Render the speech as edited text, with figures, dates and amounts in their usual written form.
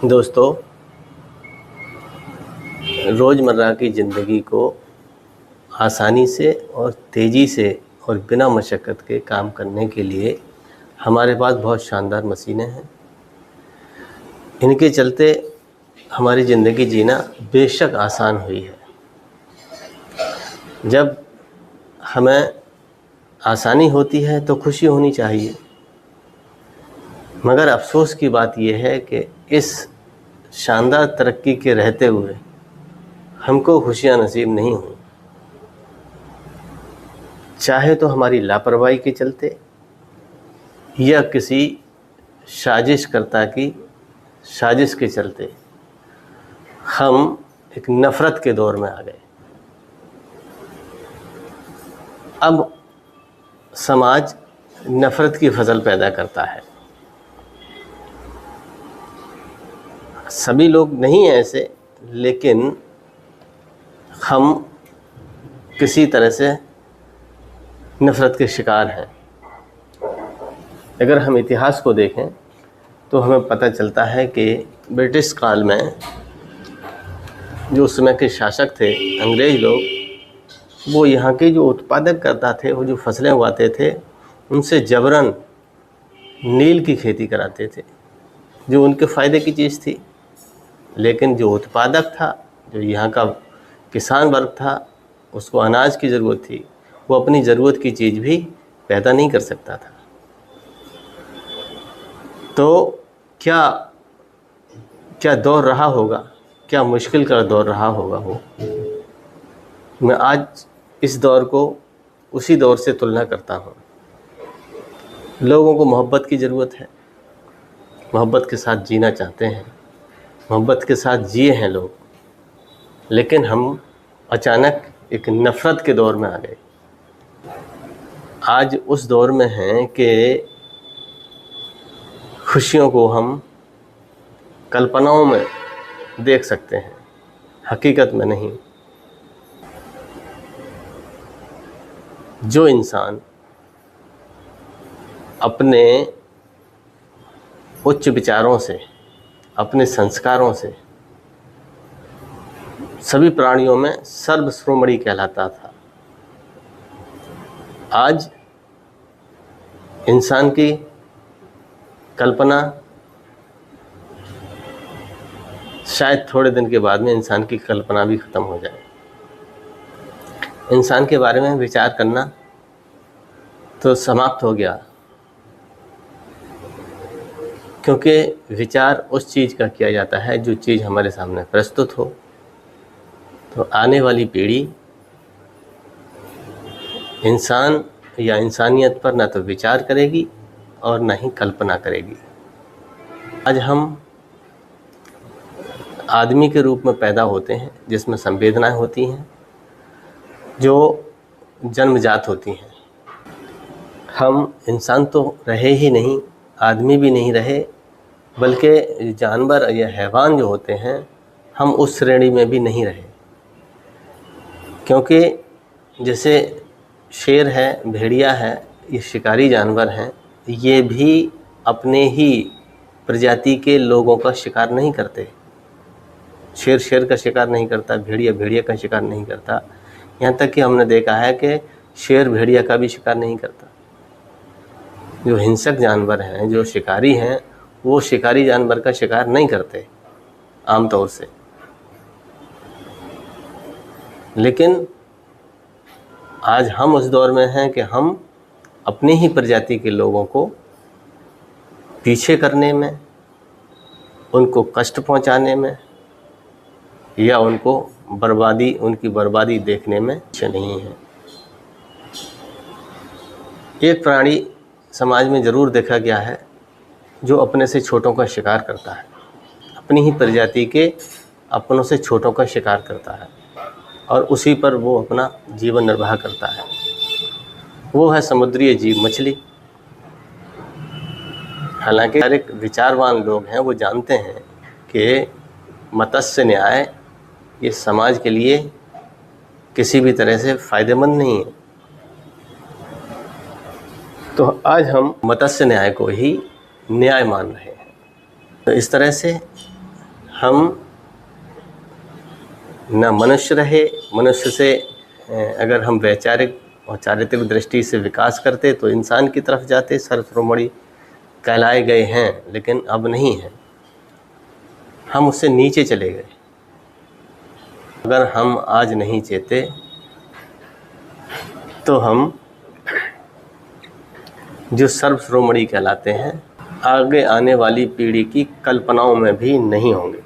दोस्तों, रोज़मर्रा की ज़िंदगी को आसानी से और तेज़ी से और बिना मशक्क़त के काम करने के लिए हमारे पास बहुत शानदार मशीनें हैं। इनके चलते हमारी ज़िंदगी जीना बेशक आसान हुई है। जब हमें आसानी होती है तो खुशी होनी चाहिए, मगर अफ़सोस की बात यह है कि इस शानदार तरक्की के रहते हुए हमको खुशियाँ नसीब नहीं हुई। चाहे तो हमारी लापरवाही के चलते या किसी साजिशकर्ता की साजिश के चलते हम एक नफ़रत के दौर में आ गए। अब समाज नफ़रत की फसल पैदा करता है। सभी लोग नहीं हैं ऐसे, लेकिन हम किसी तरह से नफ़रत के शिकार हैं। अगर हम इतिहास को देखें तो हमें पता चलता है कि ब्रिटिश काल में जो उस समय के शासक थे, अंग्रेज़ लोग, वो यहाँ के जो उत्पादक करता थे, वो जो फसलें उगाते थे, उनसे जबरन नील की खेती कराते थे, जो उनके फ़ायदे की चीज़ थी। लेकिन जो उत्पादक था, जो यहाँ का किसान वर्ग था, उसको अनाज की ज़रूरत थी, वो अपनी ज़रूरत की चीज़ भी पैदा नहीं कर सकता था। तो क्या दौर रहा होगा, क्या मुश्किल का दौर रहा होगा वो। मैं आज इस दौर को उसी दौर से तुलना करता हूँ। लोगों को मोहब्बत की ज़रूरत है, मोहब्बत के साथ जीना चाहते हैं, मोहब्बत के साथ जिए हैं लोग, लेकिन हम अचानक एक नफ़रत के दौर में आ गए। आज उस दौर में हैं कि खुशियों को हम कल्पनाओं में देख सकते हैं, हकीकत में नहीं। जो इंसान अपने उच्च विचारों से, अपने संस्कारों से सभी प्राणियों में सर्वश्रोमणी कहलाता था, आज इंसान की कल्पना शायद थोड़े दिन के बाद में इंसान की कल्पना भी ख़त्म हो जाए। इंसान के बारे में विचार करना तो समाप्त हो गया, क्योंकि विचार उस चीज़ का किया जाता है जो चीज़ हमारे सामने प्रस्तुत हो। तो आने वाली पीढ़ी इंसान या इंसानियत पर न तो विचार करेगी और न ही कल्पना करेगी। आज हम आदमी के रूप में पैदा होते हैं, जिसमें संवेदनाएं होती हैं, जो जन्मजात होती हैं। हम इंसान तो रहे ही नहीं, आदमी भी नहीं रहे, बल्कि जानवर या हैवान जो होते हैं, हम उस श्रेणी में भी नहीं रहे। क्योंकि जैसे शेर है, भेड़िया है, ये शिकारी जानवर हैं, ये भी अपने ही प्रजाति के लोगों का शिकार नहीं करते। शेर शेर का शिकार नहीं करता, भेड़िया भेड़िया का शिकार नहीं करता। यहाँ तक कि हमने देखा है कि शेर भेड़िया का भी शिकार नहीं करता। जो हिंसक जानवर हैं, जो शिकारी हैं, वो शिकारी जानवर का शिकार नहीं करते आमतौर से। लेकिन आज हम उस दौर में हैं कि हम अपनी ही प्रजाति के लोगों को पीछे करने में, उनको कष्ट पहुंचाने में या उनकी बर्बादी देखने में पीछे नहीं है। एक प्राणी समाज में ज़रूर देखा गया है जो अपने से छोटों का शिकार करता है, अपनी ही प्रजाति के अपनों से छोटों का शिकार करता है और उसी पर वो अपना जीवन निर्वाह करता है। वो है समुद्री जीव मछली। हालांकि हर एक विचारवान लोग हैं, वो जानते हैं कि मत्स्य न्याय ये समाज के लिए किसी भी तरह से फ़ायदेमंद नहीं है। तो आज हम मत्स्य न्याय को ही न्याय मान रहे हैं। तो इस तरह से हम न मनुष्य रहे, मनुष्य से अगर हम वैचारिक और चारित्रिक दृष्टि से विकास करते तो इंसान की तरफ जाते, सर्वश्रोमणी कहलाए गए हैं, लेकिन अब नहीं हैं, हम उससे नीचे चले गए। अगर हम आज नहीं चेते तो हम जो सर्वश्रोमणी कहलाते हैं आगे आने वाली पीढ़ी की कल्पनाओं में भी नहीं होंगे।